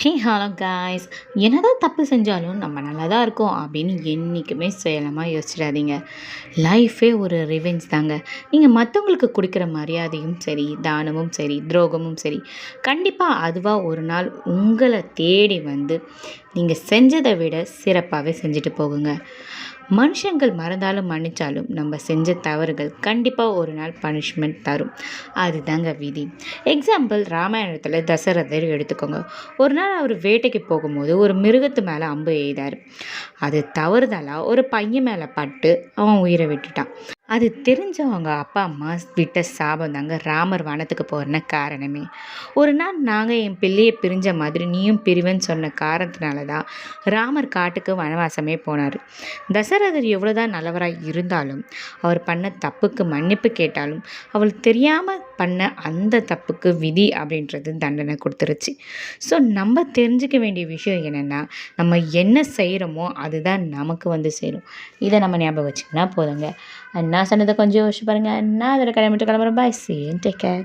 Hey hello guys. என்னதான் தப்பு செஞ்சாலும் நம்ம நல்லா தான் இருக்கோம் அப்படின்னு என்றைக்குமே சுயநலமாக யோசிச்சிடாதீங்க. லைஃபே ஒரு ரிவெஞ்ச் தாங்க. நீங்கள் மற்றவங்களுக்கு கொடுக்குற மரியாதையும் சரி, தானமும் சரி, துரோகமும் சரி, கண்டிப்பாக அதுவாக ஒரு நாள் உங்களை தேடி வந்து நீங்கள் செஞ்சதை விட சிறப்பாகவே செஞ்சுட்டு போகுங்க. மனுஷங்கள் மறந்தாலும் மன்னிச்சாலும் நம்ம செஞ்ச தவறுகள் கண்டிப்பாக ஒரு நாள் பனிஷ்மெண்ட் தரும். அதுதாங்க விதி. எக்ஸாம்பிள், ராமாயணத்தில் தசரதர் எடுத்துக்கோங்க. ஒரு நாள் அவர் வேட்டைக்கு போகும்போது ஒரு மிருகத்து மேலே அம்பு எய்தார். அது தவறுதலாக ஒரு பையன் மேலே பட்டு அவன் உயிரை விட்டுட்டான். அது தெரிஞ்சவங்க அப்பா அம்மா விட்ட சாபம் தாங்க ராமர் வனத்துக்கு போகிறன காரணமே. ஒரு நாள் நாங்கள் என் பிள்ளையை பிரிஞ்ச மாதிரி நீயும் பிரிவன்னு சொன்ன காரணத்தினால தான் ராமர் காட்டுக்கு வனவாசமே போனார். தசரதர் எவ்வளோதான் நல்லவராக இருந்தாலும், அவர் பண்ண தப்புக்கு மன்னிப்பு கேட்டாலும், அவள் தெரியாமல் பண்ண அந்த தப்புக்கு விதி அப்படின்றது தண்டனை கொடுத்துருச்சு. ஸோ நம்ம தெரிஞ்சுக்க வேண்டிய விஷயம் என்னென்னா, நம்ம என்ன செய்கிறோமோ அதுதான் நமக்கு வந்து சேரும். இதை நம்ம ஞாபகம் வச்சுக்கினா போதுங்க. நான் சொன்னதை கொஞ்சம் யோசிச்சு பாருங்கள். நான் அதோட கிளம்பிட்டு கிளம்புறேன். பாய், see you and take care.